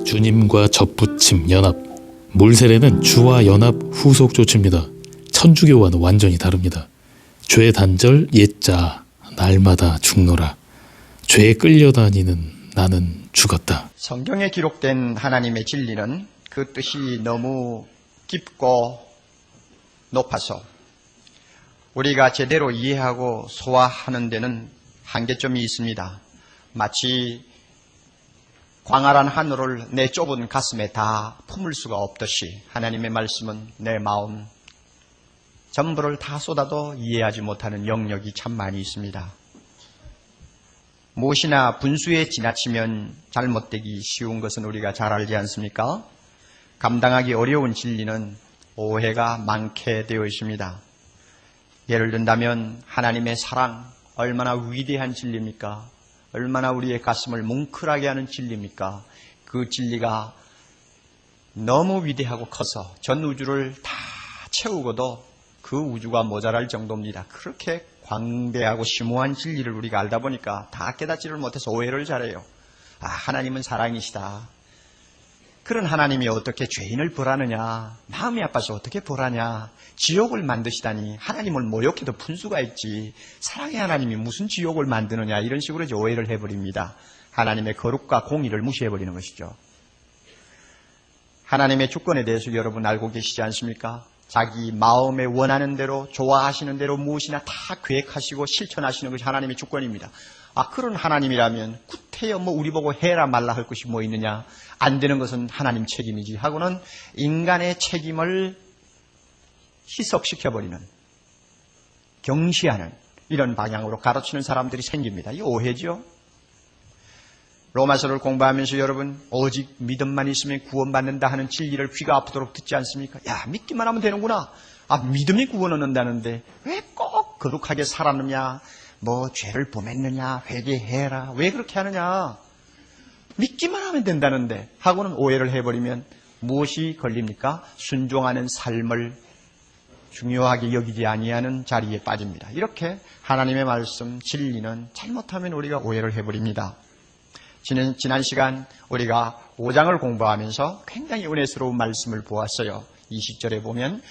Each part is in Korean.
주님과 접붙임, 연합. 몰세례는 주와 연합 후속 조치입니다. 천주교와는 완전히 다릅니다. 죄 단절 옛자 날마다 죽노라. 죄에 끌려다니는 나는 죽었다. 성경에 기록된 하나님의 진리는 그 뜻이 너무 깊고 높아서 우리가 제대로 이해하고 소화하는 데는 한계점이 있습니다. 마치 광활한 하늘을 내 좁은 가슴에 다 품을 수가 없듯이 하나님의 말씀은 내 마음 전부를 다 쏟아도 이해하지 못하는 영역이 참 많이 있습니다. 무엇이나 분수에 지나치면 잘못되기 쉬운 것은 우리가 잘 알지 않습니까? 감당하기 어려운 진리는 오해가 많게 되어 있습니다. 예를 든다면 하나님의 사랑 얼마나 위대한 진리입니까? 얼마나 우리의 가슴을 뭉클하게 하는 진리입니까? 그 진리가 너무 위대하고 커서 전 우주를 다 채우고도 그 우주가 모자랄 정도입니다. 그렇게 광대하고 심오한 진리를 우리가 알다 보니까 다 깨닫지를 못해서 오해를 잘해요. 아, 하나님은 사랑이시다. 그런 하나님이 어떻게 죄인을 벌하느냐, 마음이 아파서 어떻게 벌하냐, 지옥을 만드시다니 하나님을 모욕해도 분수가 있지 사랑의 하나님이 무슨 지옥을 만드느냐, 이런 식으로 이제 오해를 해버립니다. 하나님의 거룩과 공의를 무시해버리는 것이죠. 하나님의 주권에 대해서 여러분 알고 계시지 않습니까? 자기 마음에 원하는 대로 좋아하시는 대로 무엇이나 다 계획하시고 실천하시는 것이 하나님의 주권입니다. 아, 그런 하나님이라면 구태여 뭐 우리 보고 해라 말라 할 것이 뭐 있느냐, 안 되는 것은 하나님 책임이지 하고는 인간의 책임을 희석시켜버리는, 경시하는 이런 방향으로 가르치는 사람들이 생깁니다. 이 오해죠. 로마서를 공부하면서 여러분 오직 믿음만 있으면 구원받는다 하는 진리를 귀가 아프도록 듣지 않습니까? 야, 믿기만 하면 되는구나. 아, 믿음이 구원을 얻는다는데 왜 꼭 거룩하게 살았느냐, 뭐 죄를 범했느냐, 회개해라, 왜 그렇게 하느냐, 믿기만 하면 된다는데 하고는 오해를 해버리면 무엇이 걸립니까? 순종하는 삶을 중요하게 여기지 아니하는 자리에 빠집니다. 이렇게 하나님의 말씀 진리는 잘못하면 우리가 오해를 해버립니다. 지난 시간 우리가 5장을 공부하면서 굉장히 은혜스러운 말씀을 보았어요. 20절에 보면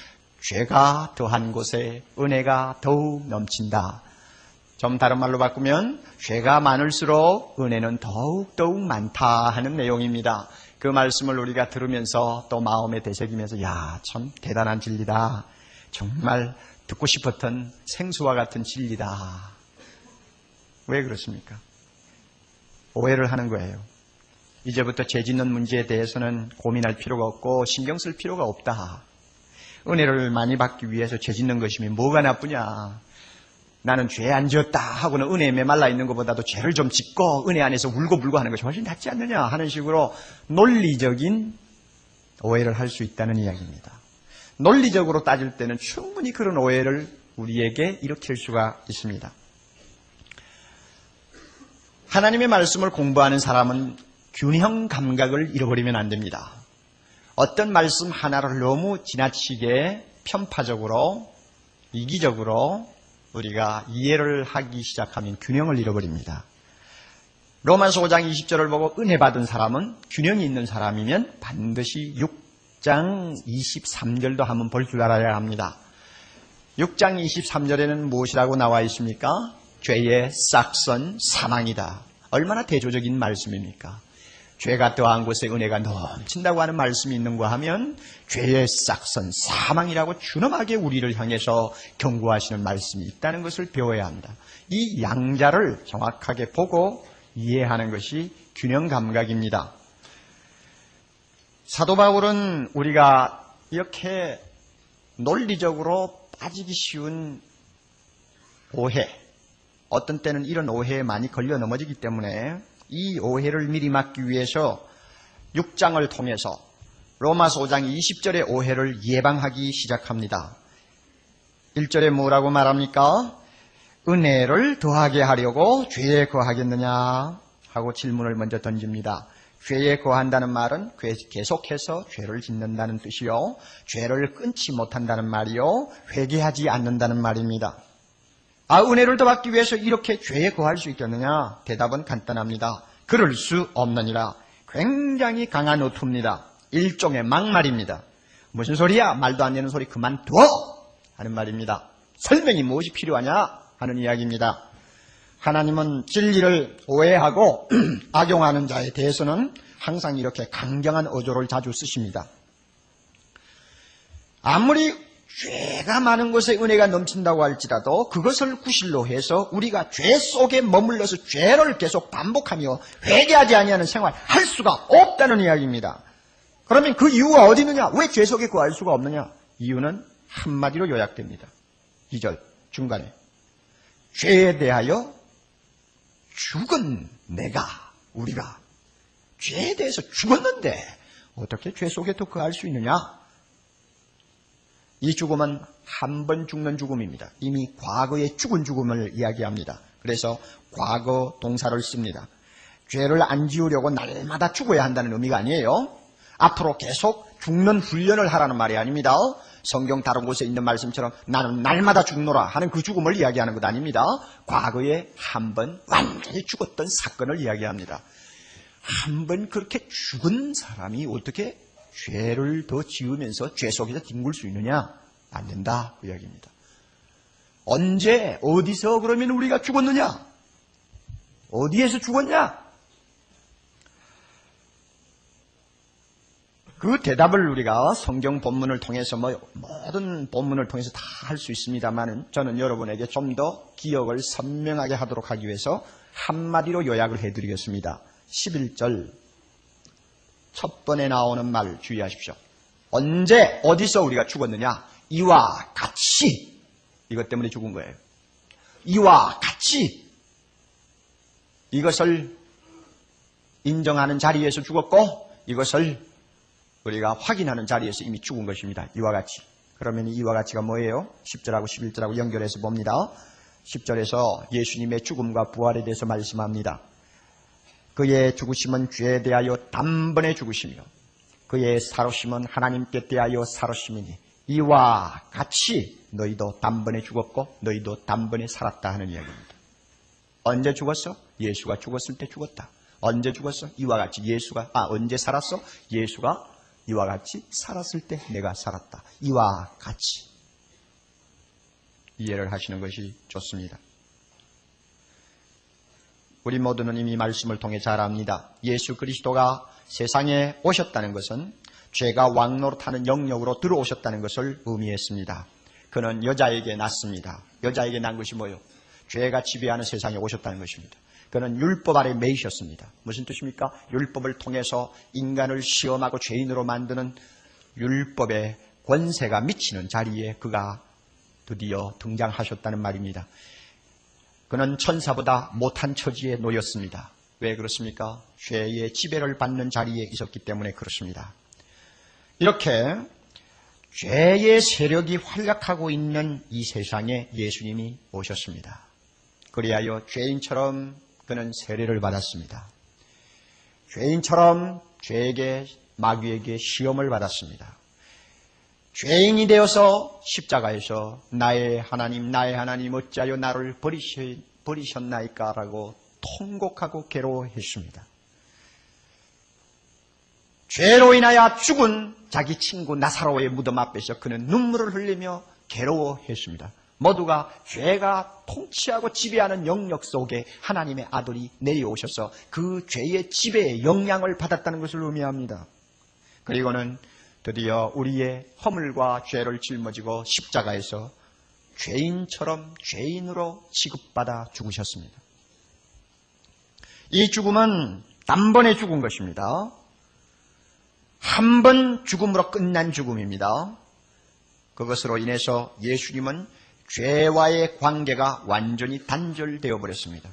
죄가 더한 곳에 은혜가 더욱 넘친다. 좀 다른 말로 바꾸면 죄가 많을수록 은혜는 더욱 많다 하는 내용입니다. 그 말씀을 우리가 들으면서 또 마음에 되새기면서 야, 참 대단한 진리다. 정말 듣고 싶었던 생수와 같은 진리다. 왜 그렇습니까? 오해를 하는 거예요. 이제부터 죄 짓는 문제에 대해서는 고민할 필요가 없고 신경 쓸 필요가 없다. 은혜를 많이 받기 위해서 죄 짓는 것이면 뭐가 나쁘냐. 나는 죄 안 지었다 하고는 은혜에 메말라 있는 것보다도 죄를 좀 짓고 은혜 안에서 울고불고 하는 것이 훨씬 낫지 않느냐 하는 식으로 논리적인 오해를 할 수 있다는 이야기입니다. 논리적으로 따질 때는 충분히 그런 오해를 우리에게 일으킬 수가 있습니다. 하나님의 말씀을 공부하는 사람은 균형 감각을 잃어버리면 안 됩니다. 어떤 말씀 하나를 너무 지나치게 편파적으로, 이기적으로 우리가 이해를 하기 시작하면 균형을 잃어버립니다. 로마서 5장 20절을 보고 은혜 받은 사람은 균형이 있는 사람이면 반드시 6장 23절도 한번 볼 줄 알아야 합니다. 6장 23절에는 무엇이라고 나와 있습니까? 죄의 싹선 사망이다. 얼마나 대조적인 말씀입니까? 죄가 더한 곳에 은혜가 넘친다고 하는 말씀이 있는가 하면 죄의 싹선 사망이라고 준엄하게 우리를 향해서 경고하시는 말씀이 있다는 것을 배워야 합니다. 이 양자를 정확하게 보고 이해하는 것이 균형 감각입니다. 사도 바울은 우리가 이렇게 논리적으로 빠지기 쉬운 오해, 어떤 때는 이런 오해에 많이 걸려 넘어지기 때문에 이 오해를 미리 막기 위해서 6장을 통해서 로마서 5장 20절의 오해를 예방하기 시작합니다. 1절에 뭐라고 말합니까? 은혜를 더하게 하려고 죄에 거하겠느냐 하고 질문을 먼저 던집니다. 죄에 거한다는 말은 계속해서 죄를 짓는다는 뜻이요, 죄를 끊지 못한다는 말이요, 회개하지 않는다는 말입니다. 아, 은혜를 더 받기 위해서 이렇게 죄에 거할 수 있겠느냐? 대답은 간단합니다. 그럴 수 없느니라. 굉장히 강한 어투입니다. 일종의 막말입니다. 무슨 소리야? 말도 안 되는 소리 그만둬! 하는 말입니다. 설명이 무엇이 필요하냐? 하는 이야기입니다. 하나님은 진리를 오해하고 악용하는 자에 대해서는 항상 이렇게 강경한 어조를 자주 쓰십니다. 아무리 죄가 많은 곳에 은혜가 넘친다고 할지라도 그것을 구실로 해서 우리가 죄 속에 머물러서 죄를 계속 반복하며 회개하지 아니하는 생활을 할 수가 없다는 이야기입니다. 그러면 그 이유가 어디 있느냐? 왜 죄 속에 거할 수가 없느냐? 이유는 한마디로 요약됩니다. 2절 중간에 죄에 대하여 죽은 우리가 죄에 대해서 죽었는데 어떻게 죄 속에 더 거할 수 있느냐? 이 죽음은 한 번 죽는 죽음입니다. 이미 과거에 죽은 죽음을 이야기합니다. 그래서 과거 동사를 씁니다. 죄를 안 지우려고 날마다 죽어야 한다는 의미가 아니에요. 앞으로 계속 죽는 훈련을 하라는 말이 아닙니다. 성경 다른 곳에 있는 말씀처럼 나는 날마다 죽노라 하는 그 죽음을 이야기하는 것 아닙니다. 과거에 한 번 완전히 죽었던 사건을 이야기합니다. 한 번 그렇게 죽은 사람이 어떻게 죄를 더 지으면서 죄 속에서 뒹굴 수 있느냐? 안 된다 그 이야기입니다. 언제 어디서 그러면 우리가 죽었느냐? 어디에서 죽었냐? 그 대답을 우리가 성경 본문을 통해서 모든 본문을 통해서 다 할 수 있습니다만 저는 여러분에게 좀 더 기억을 선명하게 하도록 하기 위해서 한마디로 요약을 해드리겠습니다. 11절 첫 번에 나오는 말 주의하십시오. 언제 어디서 우리가 죽었느냐? 이와 같이 이것 때문에 죽은 거예요. 이와 같이 이것을 인정하는 자리에서 죽었고 이것을 우리가 확인하는 자리에서 이미 죽은 것입니다. 이와 같이. 그러면 이와 같이가 뭐예요? 10절하고 11절하고 연결해서 봅니다. 10절에서 예수님의 죽음과 부활에 대해서 말씀합니다. 그의 죽으심은 죄에 대하여 단번에 죽으시며 그의 살으심은 하나님께 대하여 살으심이니 이와 같이 너희도 단번에 죽었고 너희도 단번에 살았다 하는 이야기입니다. 언제 죽었어? 예수가 죽었을 때 죽었다. 언제 죽었어? 이와 같이 언제 살았어? 예수가 이와 같이 살았을 때 내가 살았다. 이와 같이 이해를 하시는 것이 좋습니다. 우리 모두는 이미 말씀을 통해 잘 압니다. 예수 그리스도가 세상에 오셨다는 것은 죄가 왕노릇하는 영역으로 들어오셨다는 것을 의미했습니다. 그는 여자에게 났습니다. 여자에게 난 것이 뭐예요? 죄가 지배하는 세상에 오셨다는 것입니다. 그는 율법 아래 매이셨습니다. 무슨 뜻입니까? 율법을 통해서 인간을 시험하고 죄인으로 만드는 율법의 권세가 미치는 자리에 그가 드디어 등장하셨다는 말입니다. 그는 천사보다 못한 처지에 놓였습니다. 왜 그렇습니까? 죄의 지배를 받는 자리에 있었기 때문에 그렇습니다. 이렇게 죄의 세력이 활약하고 있는 이 세상에 예수님이 오셨습니다. 그리하여 죄인처럼 그는 세례를 받았습니다. 죄인처럼 죄에게 마귀에게 시험을 받았습니다. 죄인이 되어서 십자가에서 나의 하나님 어찌하여 나를 버리셨나이까 라고 통곡하고 괴로워했습니다. 죄로 인하여 죽은 자기 친구 나사로의 무덤 앞에서 그는 눈물을 흘리며 괴로워했습니다. 모두가 죄가 통치하고 지배하는 영역 속에 하나님의 아들이 내려오셔서 그 죄의 지배의 영향을 받았다는 것을 의미합니다. 그리고는 드디어 우리의 허물과 죄를 짊어지고 십자가에서 죄인처럼 죄인으로 취급받아 죽으셨습니다. 이 죽음은 단번에 죽은 것입니다. 한 번 죽음으로 끝난 죽음입니다. 그것으로 인해서 예수님은 죄와의 관계가 완전히 단절되어 버렸습니다.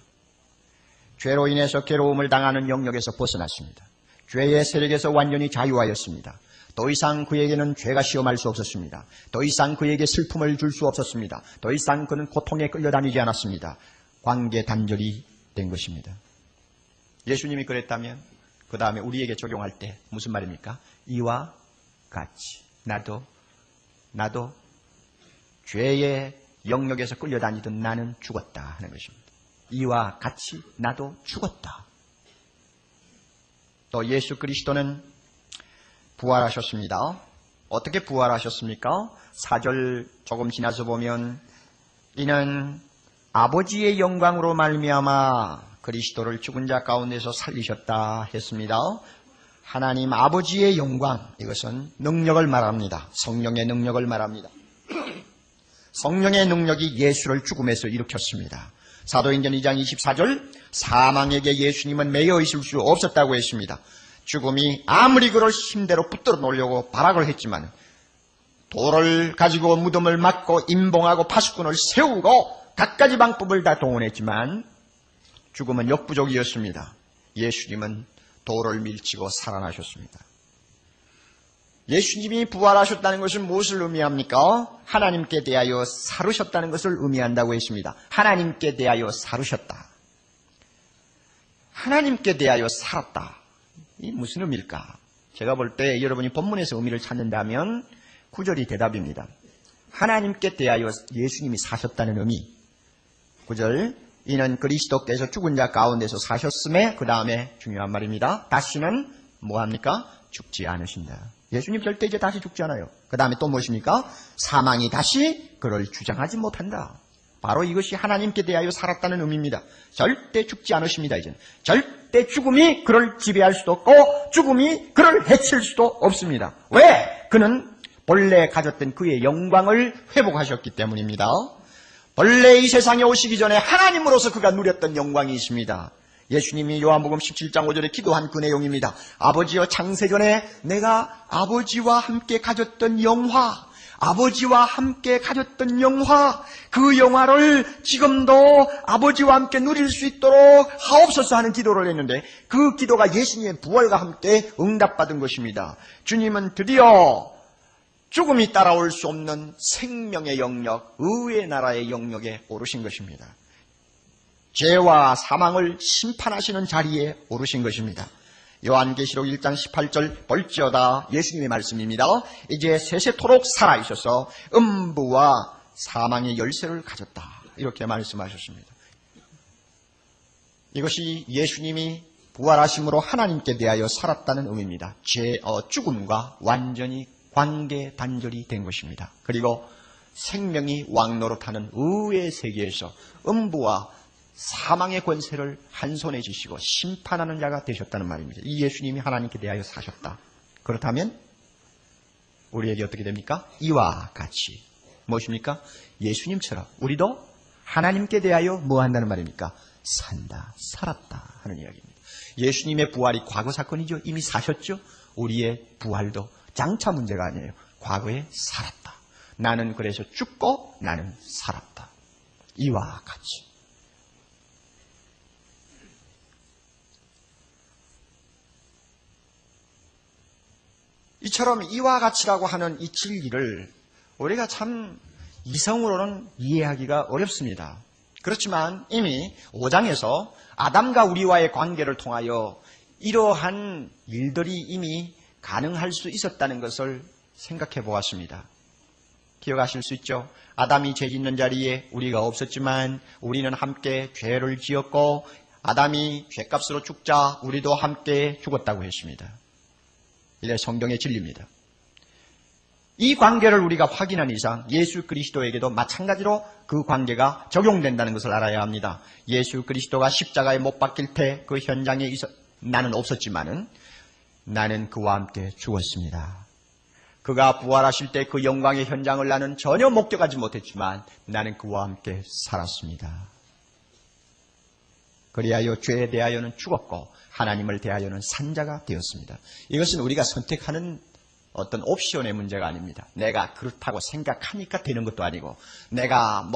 죄로 인해서 괴로움을 당하는 영역에서 벗어났습니다. 죄의 세력에서 완전히 자유하였습니다. 더 이상 그에게는 죄가 시험할 수 없었습니다. 더 이상 그에게 슬픔을 줄 수 없었습니다. 더 이상 그는 고통에 끌려다니지 않았습니다. 관계 단절이 된 것입니다. 예수님이 그랬다면 그 다음에 우리에게 적용할 때 무슨 말입니까? 이와 같이 나도 죄의 영역에서 끌려다니던 나는 죽었다 하는 것입니다. 이와 같이 나도 죽었다. 또 예수 그리스도는 부활하셨습니다. 어떻게 부활하셨습니까? 4절 조금 지나서 보면 이는 아버지의 영광으로 말미암아 그리스도를 죽은 자 가운데서 살리셨다 했습니다. 하나님 아버지의 영광, 이것은 능력을 말합니다. 성령의 능력을 말합니다. 성령의 능력이 예수를 죽음에서 일으켰습니다. 사도행전 2장 24절, 사망에게 예수님은 매여 있을 수 없었다고 했습니다. 죽음이 아무리 그를 힘대로 붙들어 놓으려고 발악을 했지만 돌을 가지고 무덤을 막고 임봉하고 파수꾼을 세우고 갖가지 방법을 다 동원했지만 죽음은 역부족이었습니다. 예수님은 돌을 밀치고 살아나셨습니다. 예수님이 부활하셨다는 것은 무엇을 의미합니까? 하나님께 대하여 살으셨다는 것을 의미한다고 했습니다. 하나님께 대하여 살으셨다. 하나님께 대하여 살았다. 이 무슨 의미일까? 제가 볼 때 여러분이 본문에서 의미를 찾는다면 9절이 대답입니다. 하나님께 대하여 예수님이 사셨다는 의미. 9절, 이는 그리스도께서 죽은 자 가운데서 사셨음에, 그 다음에 중요한 말입니다. 다시는 뭐합니까? 죽지 않으신다. 예수님 절대 이제 다시 죽지 않아요. 그 다음에 또 무엇입니까? 사망이 다시 그를 주장하지 못한다. 바로 이것이 하나님께 대하여 살았다는 의미입니다. 절대 죽지 않으십니다. 이제는 절대 죽음이 그를 지배할 수도 없고 죽음이 그를 해칠 수도 없습니다. 왜? 그는 본래 가졌던 그의 영광을 회복하셨기 때문입니다. 본래 이 세상에 오시기 전에 하나님으로서 그가 누렸던 영광이 있습니다. 예수님이 요한복음 17장 5절에 기도한 그 내용입니다. 아버지여, 창세전에 내가 아버지와 함께 가졌던 영화, 아버지와 함께 가졌던 영화, 그 영화를 지금도 아버지와 함께 누릴 수 있도록 하옵소서 하는 기도를 했는데 그 기도가 예수님의 부활과 함께 응답받은 것입니다. 주님은 드디어 죽음이 따라올 수 없는 생명의 영역, 의의 나라의 영역에 오르신 것입니다. 죄와 사망을 심판하시는 자리에 오르신 것입니다. 요한계시록 1장 18절 볼지어다, 예수님의 말씀입니다. 이제 세세토록 살아있어서 음부와 사망의 열쇠를 가졌다, 이렇게 말씀하셨습니다. 이것이 예수님이 부활하심으로 하나님께 대하여 살았다는 의미입니다. 죽음과 완전히 관계 단절이 된 것입니다. 그리고 생명이 왕노릇하는 의의 세계에서 음부와 사망의 권세를 한 손에 쥐시고 심판하는 자가 되셨다는 말입니다. 이 예수님이 하나님께 대하여 사셨다. 그렇다면 우리에게 어떻게 됩니까? 이와 같이 무엇입니까? 예수님처럼 우리도 하나님께 대하여 뭐 한다는 말입니까? 산다, 살았다 하는 이야기입니다. 예수님의 부활이 과거 사건이죠. 이미 사셨죠. 우리의 부활도 장차 문제가 아니에요. 과거에 살았다. 나는 그래서 죽고 나는 살았다. 이와 같이. 이처럼 이와 같이라고 하는 이 진리를 우리가 참 이성으로는 이해하기가 어렵습니다. 그렇지만 이미 5장에서 아담과 우리와의 관계를 통하여 이러한 일들이 이미 가능할 수 있었다는 것을 생각해 보았습니다. 기억하실 수 있죠? 아담이 죄 짓는 자리에 우리가 없었지만 우리는 함께 죄를 지었고 아담이 죄값으로 죽자 우리도 함께 죽었다고 했습니다. 이게 성경의 진리입니다. 이 관계를 우리가 확인한 이상 예수 그리스도에게도 마찬가지로 그 관계가 적용된다는 것을 알아야 합니다. 예수 그리스도가 십자가에 못 박힐 때 그 현장에 나는 없었지만은 나는 그와 함께 죽었습니다. 그가 부활하실 때 그 영광의 현장을 나는 전혀 목격하지 못했지만 나는 그와 함께 살았습니다. 그리하여 죄에 대하여는 죽었고 하나님을 대하여는 산 자가 되었습니다. 이것은 우리가 선택하는 어떤 옵션의 문제가 아닙니다. 내가 그렇다고 생각하니까 되는 것도 아니고 내가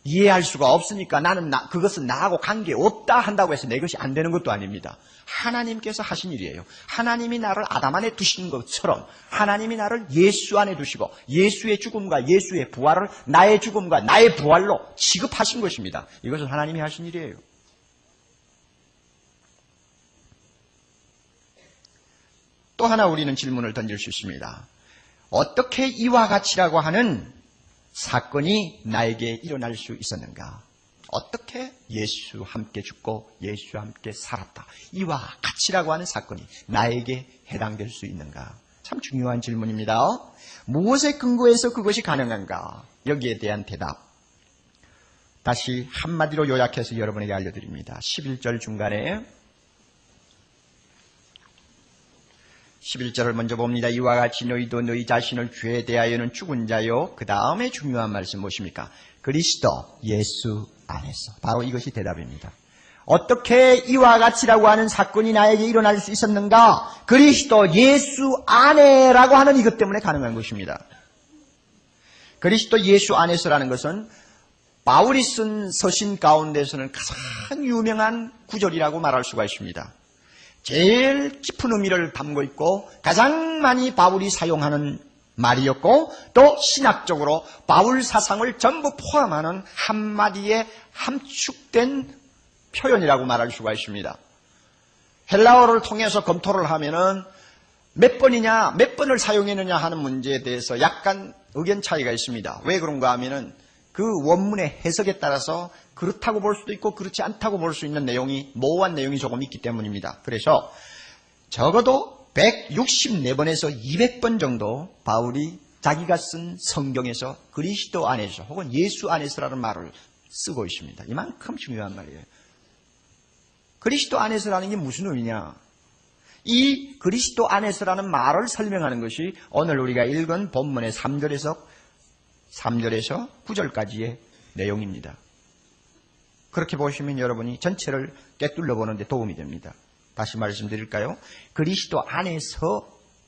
이해할 수가 없으니까 나는 그것은 나하고 관계없다 한다고 해서 내 것이 안 되는 것도 아닙니다. 하나님께서 하신 일이에요. 하나님이 나를 아담 안에 두신 것처럼 하나님이 나를 예수 안에 두시고 예수의 죽음과 예수의 부활을 나의 죽음과 나의 부활로 취급하신 것입니다. 이것은 하나님이 하신 일이에요. 또 하나 우리는 질문을 던질 수 있습니다. 어떻게 이와 같이라고 하는 사건이 나에게 일어날 수 있었는가? 어떻게 예수와 함께 죽고 예수와 함께 살았다. 이와 같이라고 하는 사건이 나에게 해당될 수 있는가? 참 중요한 질문입니다. 무엇에 근거해서 그것이 가능한가? 여기에 대한 대답. 다시 한마디로 요약해서 여러분에게 알려드립니다. 11절 중간에 11절을 먼저 봅니다. 이와 같이 너희도 너희 자신을 죄에 대하여는 죽은 자요. 그 다음에 중요한 말씀 무엇입니까? 그리스도 예수 안에서. 바로 이것이 대답입니다. 어떻게 이와 같이라고 하는 사건이 나에게 일어날 수 있었는가? 그리스도 예수 안에라고 하는 이것 때문에 가능한 것입니다. 그리스도 예수 안에서라는 것은 바울이 쓴 서신 가운데서는 가장 유명한 구절이라고 말할 수가 있습니다. 제일 깊은 의미를 담고 있고 가장 많이 바울이 사용하는 말이었고 또 신학적으로 바울 사상을 전부 포함하는 한마디에 함축된 표현이라고 말할 수가 있습니다. 헬라어를 통해서 검토를 하면은 몇 번을 사용했느냐 하는 문제에 대해서 약간 의견 차이가 있습니다. 왜 그런가 하면은 그 원문의 해석에 따라서 그렇다고 볼 수도 있고 그렇지 않다고 볼 수 있는 내용이 모호한 내용이 조금 있기 때문입니다. 그래서 적어도 164번에서 200번 정도 바울이 자기가 쓴 성경에서 그리스도 안에서 혹은 예수 안에서라는 말을 쓰고 있습니다. 이만큼 중요한 말이에요. 그리스도 안에서라는 게 무슨 의미냐? 이 그리스도 안에서라는 말을 설명하는 것이 오늘 우리가 읽은 본문의 3절에서 9절까지의 내용입니다. 그렇게 보시면 여러분이 전체를 꿰뚫려 보는데 도움이 됩니다. 다시 말씀드릴까요? 그리스도 안에서,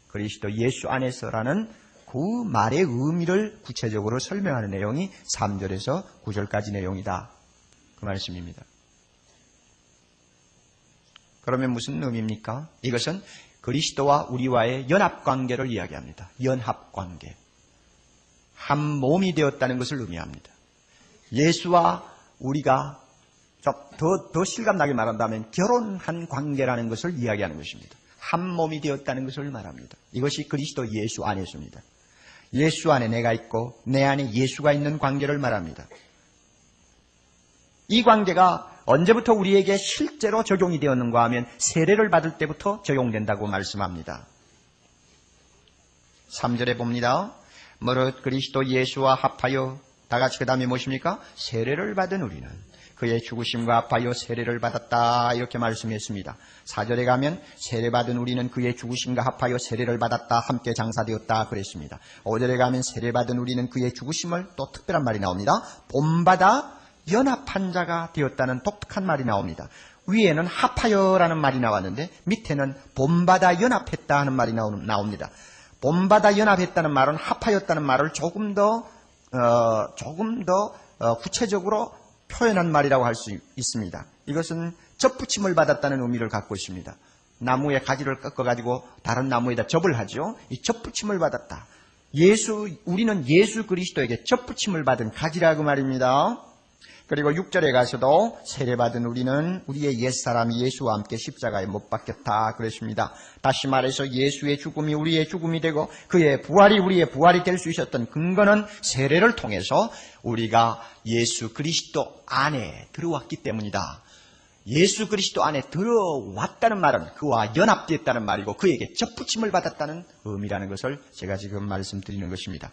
그리스도 예수 안에서라는 그 말의 의미를 구체적으로 설명하는 내용이 3절에서 9절까지 내용이다. 그 말씀입니다. 그러면 무슨 의미입니까? 이것은 그리스도와 우리와의 연합관계를 이야기합니다. 연합관계. 한 몸이 되었다는 것을 의미합니다. 예수와 우리가 더 실감나게 말한다면 결혼한 관계라는 것을 이야기하는 것입니다. 한 몸이 되었다는 것을 말합니다. 이것이 그리스도 예수 안에서입니다. 예수 안에 내가 있고 내 안에 예수가 있는 관계를 말합니다. 이 관계가 언제부터 우리에게 실제로 적용이 되었는가 하면 세례를 받을 때부터 적용된다고 말씀합니다. 3절에 봅니다. 무릇 그리스도 예수와 합하여 다 같이 그 다음에 무엇입니까? 세례를 받은 우리는 그의 죽으심과 합하여 세례를 받았다 이렇게 말씀했습니다. 4절에 가면 세례받은 우리는 그의 죽으심과 합하여 세례를 받았다 함께 장사되었다 그랬습니다. 5절에 가면 세례받은 우리는 그의 죽으심을 또 특별한 말이 나옵니다. 본받아 연합한 자가 되었다는 독특한 말이 나옵니다. 위에는 합하여라는 말이 나왔는데 밑에는 본받아 연합했다 하는 말이 나옵니다. 본받아 연합했다는 말은 합하였다는 말을 조금 더 구체적으로 표현한 말이라고 할 수 있습니다. 이것은 접붙임을 받았다는 의미를 갖고 있습니다. 나무의 가지를 꺾어가지고 다른 나무에다 접을 하죠. 이 접붙임을 받았다. 우리는 예수 그리스도에게 접붙임을 받은 가지라고 말입니다. 그리고 6절에 가서도 세례받은 우리는 우리의 옛사람이 예수와 함께 십자가에 못 박혔다 그랬습니다. 다시 말해서 예수의 죽음이 우리의 죽음이 되고 그의 부활이 우리의 부활이 될 수 있었던 근거는 세례를 통해서 우리가 예수 그리스도 안에 들어왔기 때문이다. 예수 그리스도 안에 들어왔다는 말은 그와 연합되었다는 말이고 그에게 접붙임을 받았다는 의미라는 것을 제가 지금 말씀드리는 것입니다.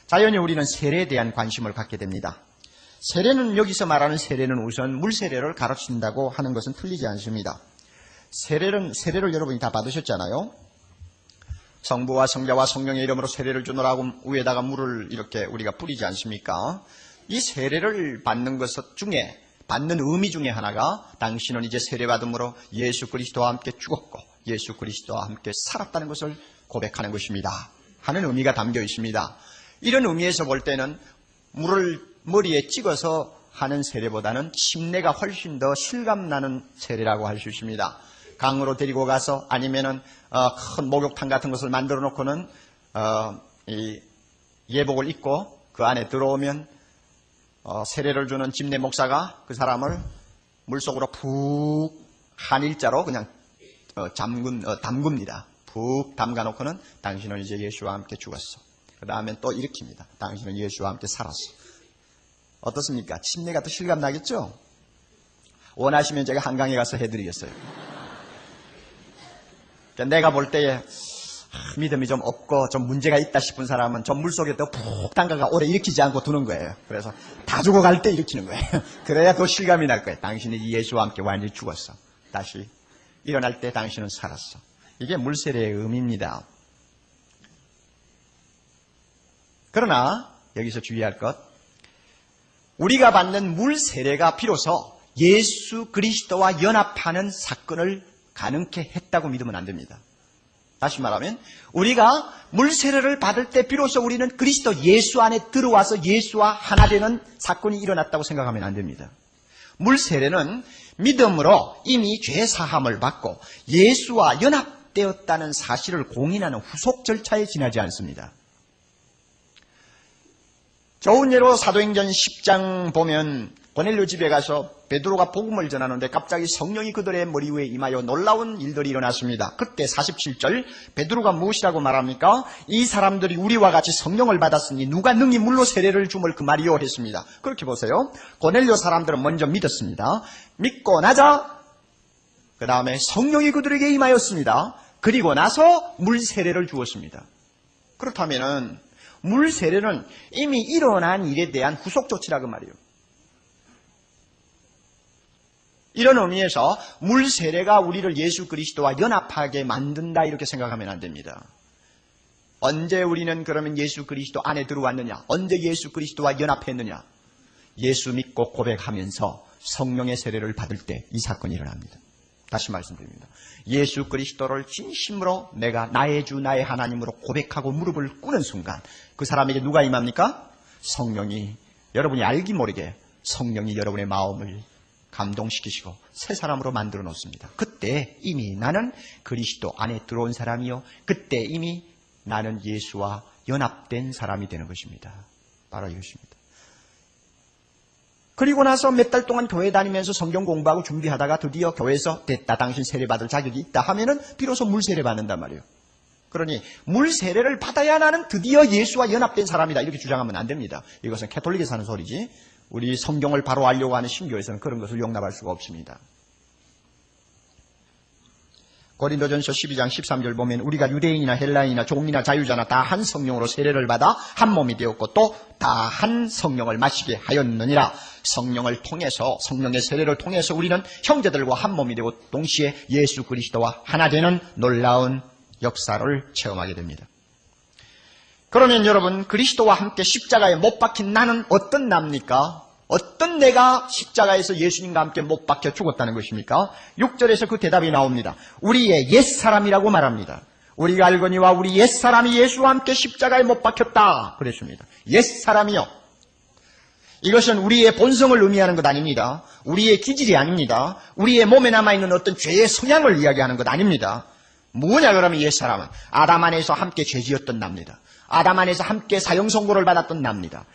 자연히 우리는 세례에 대한 관심을 갖게 됩니다. 세례는 여기서 말하는 세례는 우선 물세례를 가르친다고 하는 것은 틀리지 않습니다. 세례를 여러분이 다 받으셨잖아요. 성부와 성자와 성령의 이름으로 세례를 주노라고 위에다가 물을 이렇게 우리가 뿌리지 않습니까? 이 세례를 받는 것 중에 받는 의미 중에 하나가 당신은 이제 세례받음으로 예수 그리스도와 함께 죽었고 예수 그리스도와 함께 살았다는 것을 고백하는 것입니다. 하는 의미가 담겨 있습니다. 이런 의미에서 볼 때는 물을 머리에 찍어서 하는 세례보다는 침례가 훨씬 더 실감나는 세례라고 할 수 있습니다. 강으로 데리고 가서 아니면은 큰 목욕탕 같은 것을 만들어 놓고는 이 예복을 입고 그 안에 들어오면 세례를 주는 집례 목사가 그 사람을 물속으로 푹 한 일자로 그냥 담굽니다. 푹 담가 놓고는 당신은 이제 예수와 함께 죽었어. 그 다음엔 또 일으킵니다. 당신은 예수와 함께 살았어. 어떻습니까? 침례가 더 실감 나겠죠? 원하시면 제가 한강에 가서 해드리겠어요. 내가 볼 때에 믿음이 좀 없고 좀 문제가 있다 싶은 사람은 좀 물속에 푹 담가가 오래 일으키지 않고 두는 거예요. 그래서 다 죽어갈 때 일으키는 거예요. 그래야 더 실감이 날 거예요. 당신이 예수와 함께 완전히 죽었어. 다시 일어날 때 당신은 살았어. 이게 물세례의 의미입니다. 그러나 여기서 주의할 것, 우리가 받는 물세례가 비로소 예수 그리스도와 연합하는 사건을 가능케 했다고 믿으면 안 됩니다. 다시 말하면 우리가 물세례를 받을 때 비로소 우리는 그리스도 예수 안에 들어와서 예수와 하나 되는 사건이 일어났다고 생각하면 안 됩니다. 물세례는 믿음으로 이미 죄사함을 받고 예수와 연합되었다는 사실을 공인하는 후속 절차에 지나지 않습니다. 좋은 예로 사도행전 10장 보면 고넬료 집에 가서 베드로가 복음을 전하는데 갑자기 성령이 그들의 머리 위에 임하여 놀라운 일들이 일어났습니다. 그때 47절 베드로가 무엇이라고 말합니까? 이 사람들이 우리와 같이 성령을 받았으니 누가 능히 물로 세례를 줌을 그 말이요 했습니다. 그렇게 보세요. 고넬료 사람들은 먼저 믿었습니다. 믿고 나자 그 다음에 성령이 그들에게 임하였습니다. 그리고 나서 물 세례를 주었습니다. 그렇다면은 물 세례는 이미 일어난 일에 대한 후속 조치라고 말이에요. 이런 의미에서 물 세례가 우리를 예수 그리스도와 연합하게 만든다 이렇게 생각하면 안 됩니다. 언제 우리는 그러면 예수 그리스도 안에 들어왔느냐? 언제 예수 그리스도와 연합했느냐? 예수 믿고 고백하면서 성령의 세례를 받을 때 이 사건이 일어납니다. 다시 말씀드립니다. 예수 그리스도를 진심으로 내가 나의 주 나의 하나님으로 고백하고 무릎을 꿇는 순간 그 사람에게 누가 임합니까? 성령이, 여러분이 알기 모르게 성령이 여러분의 마음을 감동시키시고 새 사람으로 만들어 놓습니다. 그때 이미 나는 그리스도 안에 들어온 사람이요, 그때 이미 나는 예수와 연합된 사람이 되는 것입니다. 바로 이것입니다. 그리고 나서 몇 달 동안 교회 다니면서 성경 공부하고 준비하다가 드디어 교회에서 됐다, 당신 세례받을 자격이 있다 하면은 비로소 물세례 받는단 말이에요. 그러니 물세례를 받아야 나는 드디어 예수와 연합된 사람이다 이렇게 주장하면 안 됩니다. 이것은 캐톨릭에서 하는 소리지 우리 성경을 바로 알려고 하는 신교에서는 그런 것을 용납할 수가 없습니다. 고린도전서 12장 13절 보면 우리가 유대인이나 헬라인이나 종이나 자유자나 다 한 성령으로 세례를 받아 한 몸이 되었고 또 다 한 성령을 마시게 하였느니라. 성령을 통해서, 성령의 세례를 통해서 우리는 형제들과 한 몸이 되고 동시에 예수 그리스도와 하나 되는 놀라운 역사를 체험하게 됩니다. 그러면 여러분, 그리스도와 함께 십자가에 못 박힌 나는 어떤 납니까? 어떤 내가 십자가에서 예수님과 함께 못 박혀 죽었다는 것입니까? 6절에서 그 대답이 나옵니다. 우리의 옛사람이라고 말합니다. 우리가 알거니와 우리 옛사람이 예수와 함께 십자가에 못 박혔다 그랬습니다. 옛사람이요. 이것은 우리의 본성을 의미하는 것 아닙니다. 우리의 기질이 아닙니다. 우리의 몸에 남아있는 어떤 죄의 성향을 이야기하는 것 아닙니다. 뭐냐 그러면 옛사람은 아담 안에서 함께 죄지었던 납니다. 아담 안에서 함께 사형 선고를 받았던 납니다.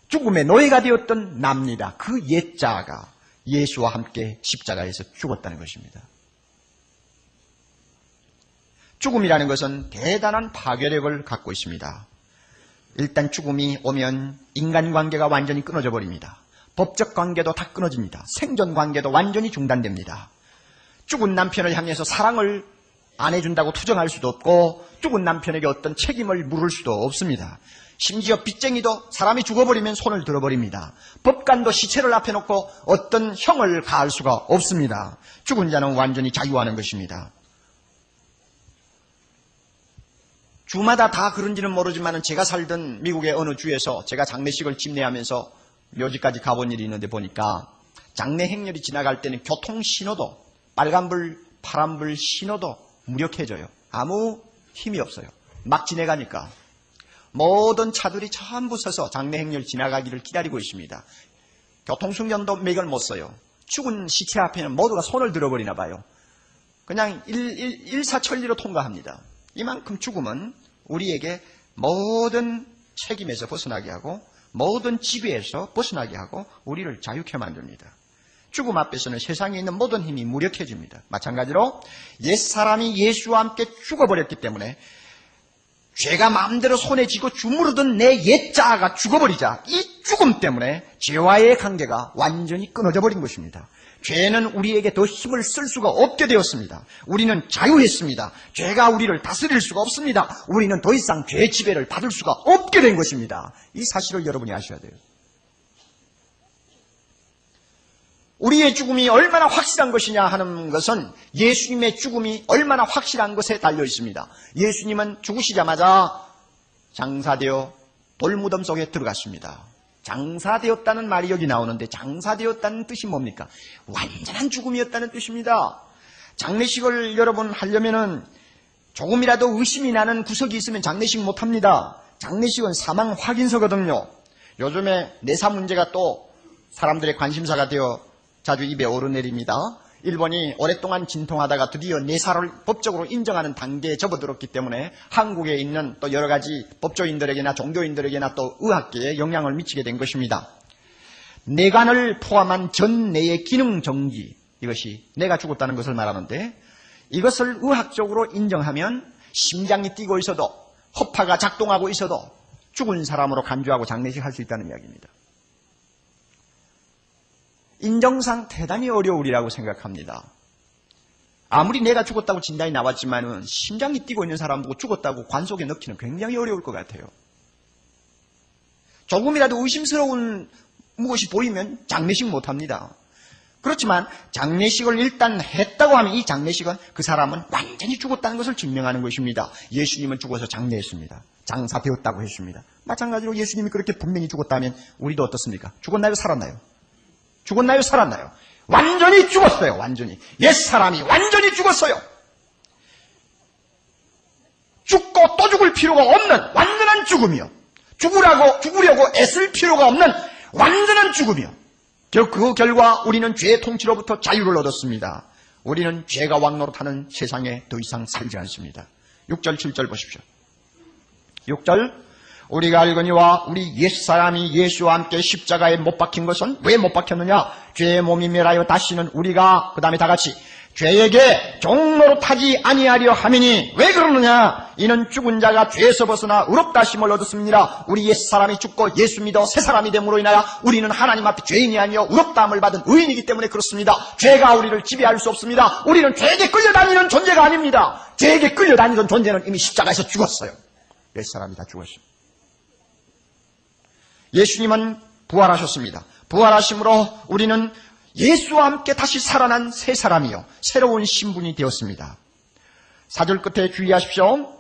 죽음의 노예가 되었던 납니다. 그 옛자가 예수와 함께 십자가에서 죽었다는 것입니다. 죽음이라는 것은 대단한 파괴력을 갖고 있습니다. 일단 죽음이 오면 인간관계가 완전히 끊어져 버립니다. 법적 관계도 다 끊어집니다. 생존 관계도 완전히 중단됩니다. 죽은 남편을 향해서 사랑을 안 해준다고 투정할 수도 없고 죽은 남편에게 어떤 책임을 물을 수도 없습니다. 심지어 빚쟁이도 사람이 죽어버리면 손을 들어버립니다. 법관도 시체를 앞에 놓고 어떤 형을 가할 수가 없습니다. 죽은 자는 완전히 자유하는 것입니다. 주마다 다 그런지는 모르지만 제가 살던 미국의 어느 주에서 제가 장례식을 집례하면서 묘지까지 가본 일이 있는데 보니까 장례 행렬이 지나갈 때는 교통신호도 빨간불, 파란불 신호도 무력해져요. 아무 힘이 없어요. 막 지나가니까. 모든 차들이 전부 서서 장례 행렬 지나가기를 기다리고 있습니다. 교통승전도 맥을 못 써요. 죽은 시체 앞에는 모두가 손을 들어버리나 봐요. 그냥 일사천리로 통과합니다. 이만큼 죽음은 우리에게 모든 책임에서 벗어나게 하고 모든 지배에서 벗어나게 하고 우리를 자유케 만듭니다. 죽음 앞에서는 세상에 있는 모든 힘이 무력해집니다. 마찬가지로 옛사람이 예수와 함께 죽어버렸기 때문에 죄가 마음대로 손에 쥐고 주무르던 내 옛자아가 죽어버리자 이 죽음 때문에 죄와의 관계가 완전히 끊어져 버린 것입니다. 죄는 우리에게 더 힘을 쓸 수가 없게 되었습니다. 우리는 자유했습니다. 죄가 우리를 다스릴 수가 없습니다. 우리는 더 이상 죄 지배를 받을 수가 없게 된 것입니다. 이 사실을 여러분이 아셔야 돼요. 우리의 죽음이 얼마나 확실한 것이냐 하는 것은 예수님의 죽음이 얼마나 확실한 것에 달려 있습니다. 예수님은 죽으시자마자 장사되어 돌무덤 속에 들어갔습니다. 장사되었다는 말이 여기 나오는데 장사되었다는 뜻이 뭡니까? 완전한 죽음이었다는 뜻입니다. 장례식을 여러분 하려면은 조금이라도 의심이 나는 구석이 있으면 장례식 못합니다. 장례식은 사망 확인서거든요. 요즘에 내사 문제가 또 사람들의 관심사가 되어 자주 입에 오르내립니다. 일본이 오랫동안 진통하다가 드디어 내사를 법적으로 인정하는 단계에 접어들었기 때문에 한국에 있는 또 여러 가지 법조인들에게나 종교인들에게나 또 의학계에 영향을 미치게 된 것입니다. 내관을 포함한 전 뇌의 기능 정지, 이것이 내가 죽었다는 것을 말하는데, 이것을 의학적으로 인정하면 심장이 뛰고 있어도 허파가 작동하고 있어도 죽은 사람으로 간주하고 장례식 할 수 있다는 이야기입니다. 인정상 대단히 어려우리라고 생각합니다. 아무리 내가 죽었다고 진단이 나왔지만은 심장이 뛰고 있는 사람 보고 죽었다고 관 속에 넣기는 굉장히 어려울 것 같아요. 조금이라도 의심스러운 무엇이 보이면 장례식 못합니다. 그렇지만 장례식을 일단 했다고 하면 이 장례식은 그 사람은 완전히 죽었다는 것을 증명하는 것입니다. 예수님은 죽어서 장례했습니다. 장사되었다고 했습니다. 마찬가지로 예수님이 그렇게 분명히 죽었다면 우리도 어떻습니까? 죽었나요? 살았나요? 죽었나요? 살았나요? 완전히 죽었어요. 완전히. 옛사람이 완전히 죽었어요. 죽고 또 죽을 필요가 없는 완전한 죽음이요. 죽으려고 애쓸 필요가 없는 완전한 죽음이요. 그 결과 우리는 죄의 통치로부터 자유를 얻었습니다. 우리는 죄가 왕노릇하는 세상에 더 이상 살지 않습니다. 6절 7절 보십시오. 6절 우리가 알거니와 우리 옛사람이 예수와 함께 십자가에 못 박힌 것은 왜 못 박혔느냐? 죄의 몸이 멸하여 다시는 우리가 그 다음에 다같이 죄에게 종노릇하지 아니하려 함이니 왜 그러느냐? 이는 죽은 자가 죄에서 벗어나 의롭다 하심을 얻었습니다. 우리 옛사람이 죽고 예수 믿어 새사람이 됨으로 인하여 우리는 하나님 앞에 죄인이 아니여 의롭다 함을 받은 의인이기 때문에 그렇습니다. 죄가 우리를 지배할 수 없습니다. 우리는 죄에게 끌려다니는 존재가 아닙니다. 죄에게 끌려다니던 존재는 이미 십자가에서 죽었어요. 옛사람이 다 죽었어요. 예수님은 부활하셨습니다. 부활하심으로 우리는 예수와 함께 다시 살아난 새 사람이요 새로운 신분이 되었습니다. 4절 끝에 주의하십시오.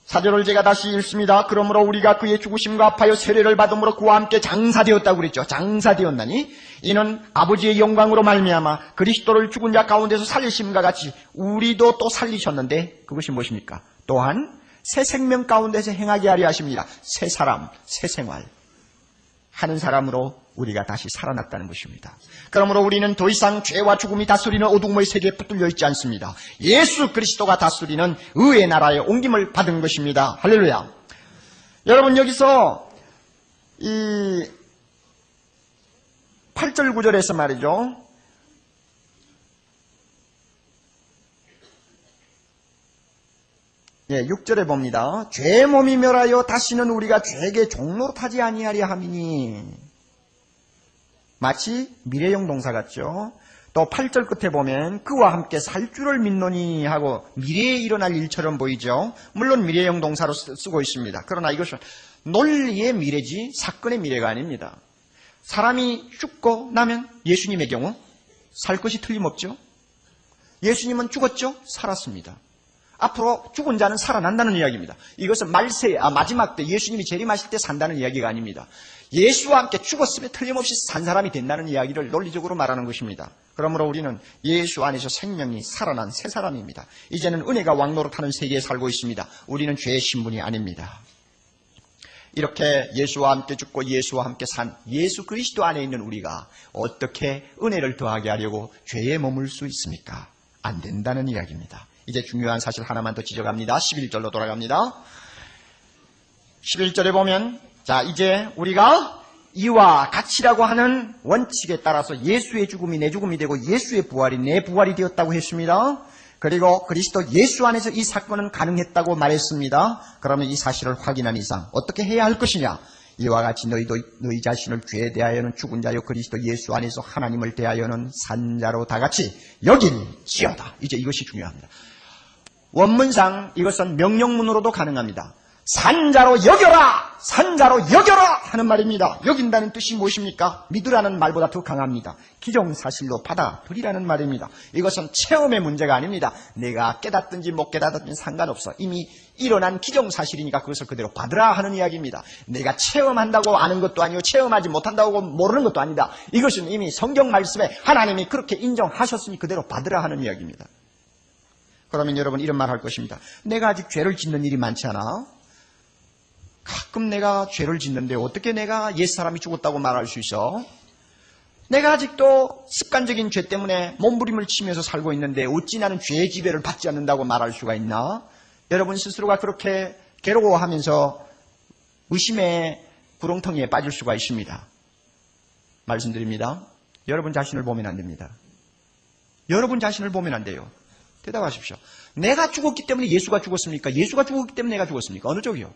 4절을 제가 다시 읽습니다. 그러므로 우리가 그의 죽으심과 아파요 세례를 받음으로 그와 함께 장사되었다고 그랬죠. 장사되었나니 이는 아버지의 영광으로 말미암아 그리스도를 죽은 자 가운데서 살리심과 같이 우리도 또 살리셨는데 그것이 무엇입니까? 또한 새 생명 가운데서 행하게 하려 하십니다. 새 사람, 새 생활 하는 사람으로 우리가 다시 살아났다는 것입니다. 그러므로 우리는 더 이상 죄와 죽음이 다스리는 어둠의 세계에 붙들려 있지 않습니다. 예수 그리스도가 다스리는 의의 나라에 옮김을 받은 것입니다. 할렐루야. 여러분 여기서 이 8절 9절에서 말이죠. 예, 6절에 봅니다. 죄의 몸이 멸하여 다시는 우리가 죄에게 종노릇하지 아니하려 함이니 마치 미래형 동사 같죠. 또 8절 끝에 보면 그와 함께 살 줄을 믿노니 하고 미래에 일어날 일처럼 보이죠. 물론 미래형 동사로 쓰고 있습니다. 그러나 이것은 논리의 미래지 사건의 미래가 아닙니다. 사람이 죽고 나면 예수님의 경우 살 것이 틀림없죠. 예수님은 죽었죠? 살았습니다. 앞으로 죽은 자는 살아난다는 이야기입니다. 이것은 마지막 때 예수님이 재림하실 때 산다는 이야기가 아닙니다. 예수와 함께 죽었으면 틀림없이 산 사람이 된다는 이야기를 논리적으로 말하는 것입니다. 그러므로 우리는 예수 안에서 생명이 살아난 새 사람입니다. 이제는 은혜가 왕노릇하는 세계에 살고 있습니다. 우리는 죄의 신분이 아닙니다. 이렇게 예수와 함께 죽고 예수와 함께 산 예수 그리스도 안에 있는 우리가 어떻게 은혜를 더하게 하려고 죄에 머물 수 있습니까? 안 된다는 이야기입니다. 이제 중요한 사실 하나만 더 지적합니다. 11절로 돌아갑니다. 11절에 보면 자 이제 우리가 이와 같이라고 하는 원칙에 따라서 예수의 죽음이 내 죽음이 되고 예수의 부활이 내 부활이 되었다고 했습니다. 그리고 그리스도 예수 안에서 이 사건은 가능했다고 말했습니다. 그러면 이 사실을 확인한 이상 어떻게 해야 할 것이냐? 이와 같이 너희도 너희 자신을 죄에 대하여는 죽은 자요 그리스도 예수 안에서 하나님을 대하여는 산 자로 다같이 여길지어다. 이제 이것이 중요합니다. 원문상 이것은 명령문으로도 가능합니다. 산자로 여겨라! 산자로 여겨라! 하는 말입니다. 여긴다는 뜻이 무엇입니까? 믿으라는 말보다 더 강합니다. 기정사실로 받아들이라는 말입니다. 이것은 체험의 문제가 아닙니다. 내가 깨닫든지 못 깨닫든지 상관없어. 이미 일어난 기정사실이니까 그것을 그대로 받으라 하는 이야기입니다. 내가 체험한다고 아는 것도 아니고 체험하지 못한다고 모르는 것도 아니다. 이것은 이미 성경 말씀에 하나님이 그렇게 인정하셨으니 그대로 받으라 하는 이야기입니다. 그러면 여러분 이런 말 할 것입니다. 내가 아직 죄를 짓는 일이 많지 않아? 가끔 내가 죄를 짓는데 어떻게 내가 옛사람이 죽었다고 말할 수 있어? 내가 아직도 습관적인 죄 때문에 몸부림을 치면서 살고 있는데 어찌 나는 죄의 지배를 받지 않는다고 말할 수가 있나? 여러분 스스로가 그렇게 괴로워하면서 의심의 구렁텅이에 빠질 수가 있습니다. 말씀드립니다. 여러분 자신을 보면 안 됩니다. 여러분 자신을 보면 안 돼요. 대답하십시오. 내가 죽었기 때문에 예수가 죽었습니까? 예수가 죽었기 때문에 내가 죽었습니까? 어느 쪽이요?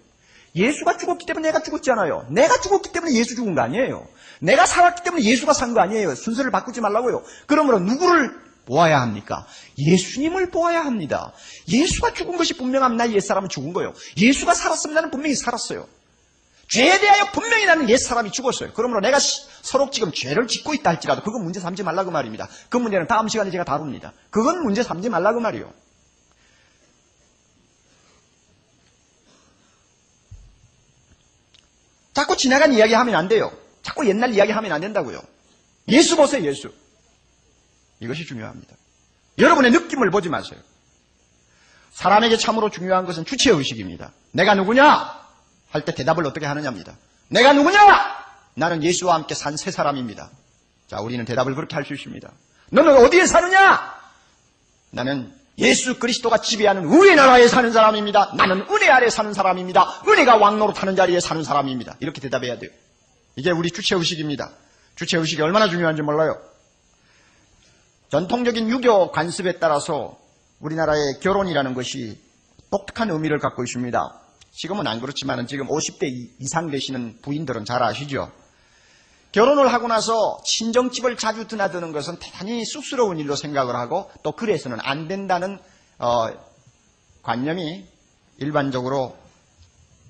예수가 죽었기 때문에 내가 죽었지 않아요. 내가 죽었기 때문에 예수 죽은 거 아니에요. 내가 살았기 때문에 예수가 산 거 아니에요. 순서를 바꾸지 말라고요. 그러므로 누구를 보아야 합니까? 예수님을 보아야 합니다. 예수가 죽은 것이 분명하면 나 옛사람은 죽은 거예요. 예수가 살았으면 나는 분명히 살았어요. 죄에 대하여 분명히 나는 옛사람이 죽었어요. 그러므로 내가 서로 지금 죄를 짓고 있다 할지라도 그건 문제 삼지 말라고 말입니다. 그 문제는 다음 시간에 제가 다룹니다. 그건 문제 삼지 말라고 말이요. 자꾸 지나간 이야기 하면 안 돼요. 자꾸 옛날 이야기 하면 안 된다고요. 예수 보세요, 예수. 이것이 중요합니다. 여러분의 느낌을 보지 마세요. 사람에게 참으로 중요한 것은 주체의식입니다. 내가 누구냐? 할 때 대답을 어떻게 하느냐입니다. 내가 누구냐? 나는 예수와 함께 산 새 사람입니다. 자, 우리는 대답을 그렇게 할 수 있습니다. 너는 어디에 사느냐? 나는 예수 그리스도가 지배하는 의의 나라에 사는 사람입니다. 나는 은혜 아래 사는 사람입니다. 은혜가 왕노릇하는 자리에 사는 사람입니다. 이렇게 대답해야 돼요. 이게 우리 주체의식입니다. 주체의식이 얼마나 중요한지 몰라요. 전통적인 유교 관습에 따라서 우리나라의 결혼이라는 것이 독특한 의미를 갖고 있습니다. 지금은 안 그렇지만 지금 50대 이상 되시는 부인들은 잘 아시죠? 결혼을 하고 나서 친정집을 자주 드나드는 것은 대단히 쑥스러운 일로 생각을 하고 또 그래서는 안 된다는 관념이 일반적으로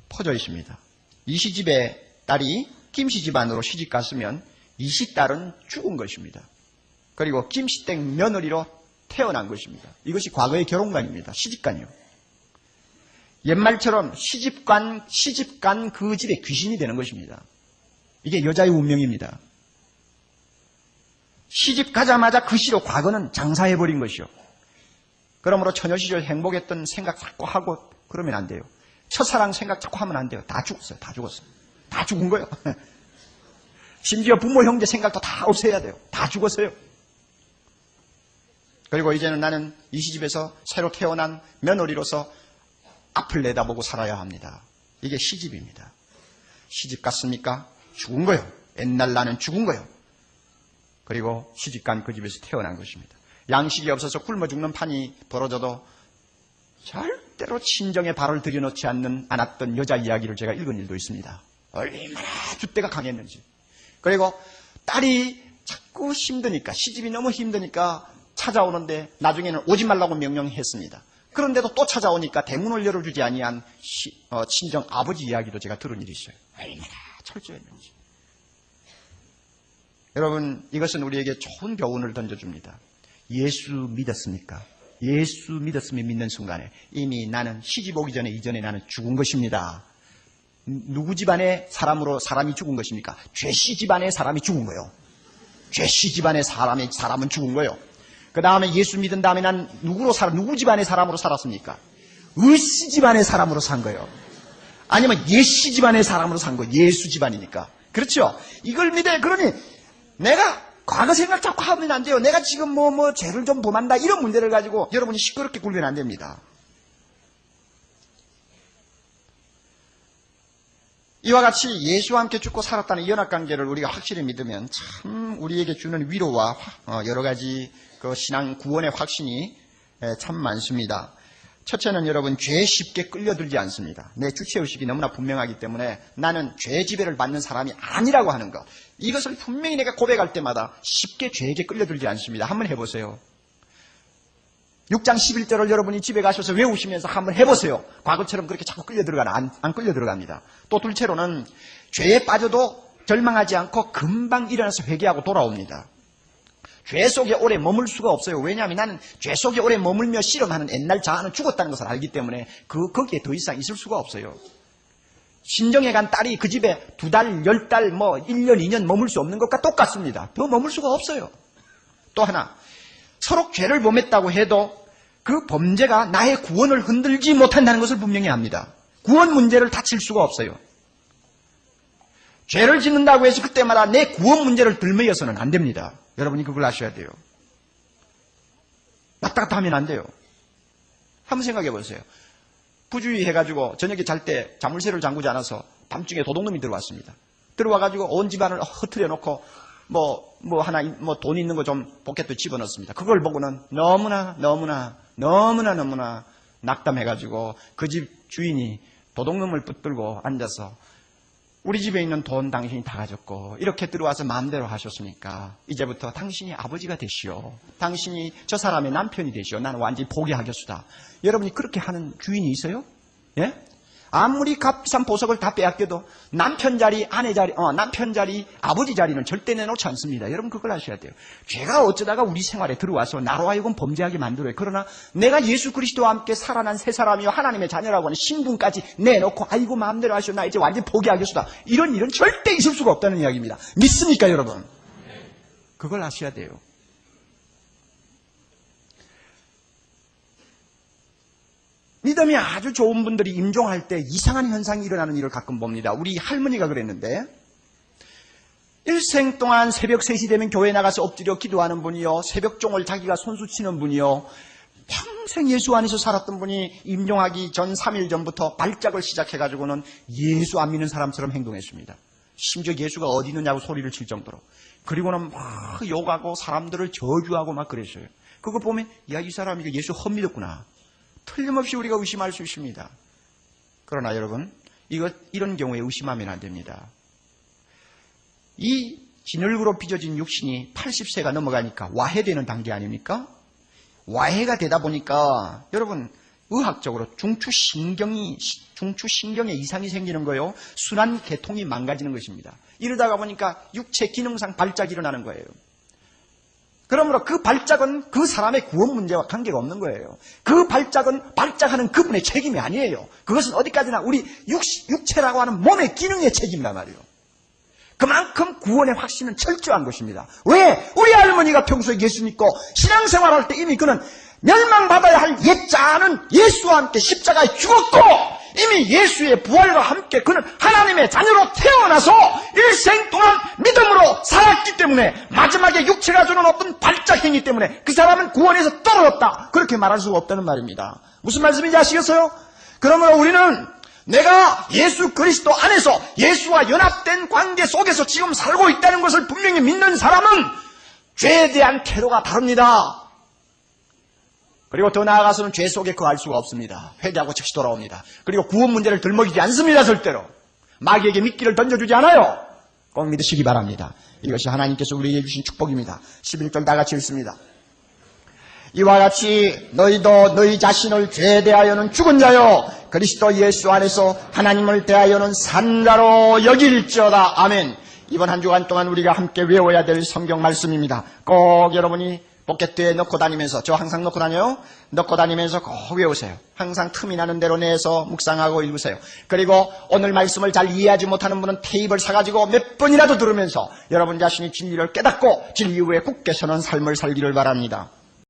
퍼져 있습니다. 이 시집의 딸이 김씨 집안으로 시집 갔으면 이 시딸은 죽은 것입니다. 그리고 김씨댁 며느리로 태어난 것입니다. 이것이 과거의 결혼관입니다. 시집관이요. 옛말처럼 시집간 그 집의 귀신이 되는 것입니다. 이게 여자의 운명입니다. 시집 가자마자 그 시로 과거는 장사해버린 것이요. 그러므로 처녀 시절 행복했던 생각 자꾸 하고 그러면 안 돼요. 첫사랑 생각 자꾸 하면 안 돼요. 다 죽었어요. 다 죽었어요. 다 죽은 거예요. 심지어 부모 형제 생각도 다 없애야 돼요. 다 죽었어요. 그리고 이제는 나는 이 시집에서 새로 태어난 며느리로서 앞을 내다보고 살아야 합니다. 이게 시집입니다. 시집 갔습니까? 죽은 거요. 옛날 나는 죽은 거요. 그리고 시집간 그 집에서 태어난 것입니다. 양식이 없어서 굶어 죽는 판이 벌어져도 절대로 친정에 발을 들여놓지 않았던 여자 이야기를 제가 읽은 일도 있습니다. 얼마나 줏대가 강했는지. 그리고 딸이 자꾸 힘드니까, 시집이 너무 힘드니까 찾아오는데 나중에는 오지 말라고 명령했습니다. 그런데도 또 찾아오니까 대문을 열어주지 아니한 친정 아버지 이야기도 제가 들은 일이 있어요. 얼마나 철저했는지. 여러분, 이것은 우리에게 좋은 교훈을 던져줍니다. 예수 믿었습니까? 예수 믿었으면 믿는 순간에 이미 나는 시집 오기 전에 이전에 나는 죽은 것입니다. 누구 집안의 사람이 죽은 것입니까? 죄씨 집안의 사람이 죽은 거예요. 죄씨 집안의 사람은 죽은 거예요. 그 다음에 예수 믿은 다음에 난 누구 집안의 사람으로 살았습니까? 의씨 집안의 사람으로 산 거예요. 아니면 예씨 집안의 사람으로 산 거예요. 예수 집안이니까. 그렇죠? 이걸 믿어요. 그러니 내가 과거 생각 자꾸 하면 안 돼요. 내가 지금 죄를 좀 범한다. 이런 문제를 가지고 여러분이 시끄럽게 굴면 안 됩니다. 이와 같이 예수와 함께 죽고 살았다는 연합관계를 우리가 확실히 믿으면 참 우리에게 주는 위로와 여러 가지 그 신앙 구원의 확신이 참 많습니다. 첫째는 여러분, 죄에 쉽게 끌려들지 않습니다. 내 주체의식이 너무나 분명하기 때문에 나는 죄 지배를 받는 사람이 아니라고 하는 것, 이것을 분명히 내가 고백할 때마다 쉽게 죄에게 끌려들지 않습니다. 한번 해보세요. 6장 11절을 여러분이 집에 가셔서 외우시면서 한번 해보세요. 과거처럼 그렇게 자꾸 끌려들어가나? 안 끌려들어갑니다. 또 둘째로는 죄에 빠져도 절망하지 않고 금방 일어나서 회개하고 돌아옵니다. 죄 속에 오래 머물 수가 없어요. 왜냐하면 나는 죄 속에 오래 머물며 씨름하는 옛날 자아는 죽었다는 것을 알기 때문에 거기에 더 이상 있을 수가 없어요. 신정에 간 딸이 그 집에 2달, 10달, 1년, 2년 머물 수 없는 것과 똑같습니다. 더 머물 수가 없어요. 또 하나, 서로 죄를 범했다고 해도 그 범죄가 나의 구원을 흔들지 못한다는 것을 분명히 압니다. 구원 문제를 다칠 수가 없어요. 죄를 짓는다고 해서 그때마다 내 구원 문제를 들매여서는 안 됩니다. 여러분이 그걸 아셔야 돼요. 왔다 갔다 하면 안 돼요. 한번 생각해 보세요. 부주의 해가지고 저녁에 잘 때 자물쇠를 잠그지 않아서 밤중에 도둑놈이 들어왔습니다. 들어와가지고 온 집안을 흐트려 놓고 돈 있는 거 좀 포켓에 집어넣습니다. 그걸 보고는 너무나 낙담해가지고 그 집 주인이 도둑놈을 붙들고 앉아서 우리 집에 있는 돈 당신이 다 가졌고 이렇게 들어와서 마음대로 하셨으니까 이제부터 당신이 아버지가 되시오. 당신이 저 사람의 남편이 되시오. 나는 완전히 포기하겠수다. 여러분이 그렇게 하는 주인이 있어요? 예? 아무리 값비싼 보석을 다 빼앗겨도 남편 자리, 남편 자리, 아버지 자리는 절대 내놓지 않습니다. 여러분 그걸 아셔야 돼요. 죄가 어쩌다가 우리 생활에 들어와서 나로 하여금 범죄하게 만들어요. 그러나 내가 예수 그리스도와 함께 살아난 새 사람이요 하나님의 자녀라고 하는 신분까지 내놓고 아이고 마음대로 하시오. 나 이제 완전히 포기하겠수다. 이런 일은 절대 있을 수가 없다는 이야기입니다. 믿습니까 여러분? 그걸 아셔야 돼요. 믿음이 아주 좋은 분들이 임종할 때 이상한 현상이 일어나는 일을 가끔 봅니다. 우리 할머니가 그랬는데 일생 동안 새벽 3시 되면 교회 나가서 엎드려 기도하는 분이요. 새벽종을 자기가 손수 치는 분이요. 평생 예수 안에서 살았던 분이 임종하기 전 3일 전부터 발작을 시작해가지고는 예수 안 믿는 사람처럼 행동했습니다. 심지어 예수가 어디 있느냐고 소리를 칠 정도로. 그리고는 막 욕하고 사람들을 저주하고 막 그랬어요. 그거 보면 야, 이 사람이 예수 헛믿었구나. 틀림없이 우리가 의심할 수 있습니다. 그러나 여러분, 이런 경우에 의심하면 안 됩니다. 이 진흙으로 빚어진 육신이 80세가 넘어가니까 와해되는 단계 아닙니까? 와해가 되다 보니까 여러분 의학적으로 중추신경에 이상이 생기는 거예요. 순환 계통이 망가지는 것입니다. 이러다가 보니까 육체 기능상 발작이 일어나는 거예요. 그러므로 그 발작은 그 사람의 구원 문제와 관계가 없는 거예요. 그 발작은 발작하는 그분의 책임이 아니에요. 그것은 어디까지나 우리 육체라고 하는 몸의 기능의 책임이란 말이에요. 그만큼 구원의 확신은 철저한 것입니다. 왜? 우리 할머니가 평소에 예수 믿고 신앙생활할 때 이미 그는 멸망받아야 할 옛자는 예수와 함께 십자가에 죽었고 이미 예수의 부활과 함께 그는 하나님의 자녀로 태어나서 일생 동안 믿음으로 살았기 때문에 마지막에 육체가 주는 어떤 발작행위 때문에 그 사람은 구원에서 떨어졌다. 그렇게 말할 수가 없다는 말입니다. 무슨 말씀인지 아시겠어요? 그러므로 우리는 내가 예수 그리스도 안에서 예수와 연합된 관계 속에서 지금 살고 있다는 것을 분명히 믿는 사람은 죄에 대한 태도가 다릅니다. 그리고 더 나아가서는 죄 속에 거할 수가 없습니다. 회개하고 즉시 돌아옵니다. 그리고 구원 문제를 들먹이지 않습니다. 절대로. 마귀에게 미끼를 던져주지 않아요. 꼭 믿으시기 바랍니다. 이것이 하나님께서 우리에게 주신 축복입니다. 11절 다 같이 읽습니다. 이와 같이 너희도 너희 자신을 죄에 대하여는 죽은 자요 그리스도 예수 안에서 하나님을 대하여는 산 자로 여길지어다. 아멘. 이번 한 주간 동안 우리가 함께 외워야 될 성경 말씀입니다. 꼭 여러분이 포켓에 넣고 다니면서, 저 항상 넣고 다녀요. 넣고 다니면서 꼭 외우세요. 항상 틈이 나는 대로 내서 묵상하고 읽으세요. 그리고 오늘 말씀을 잘 이해하지 못하는 분은 테이프를 사가지고 몇 번이라도 들으면서 여러분 자신이 진리를 깨닫고 진리 위에 굳게 서는 삶을 살기를 바랍니다.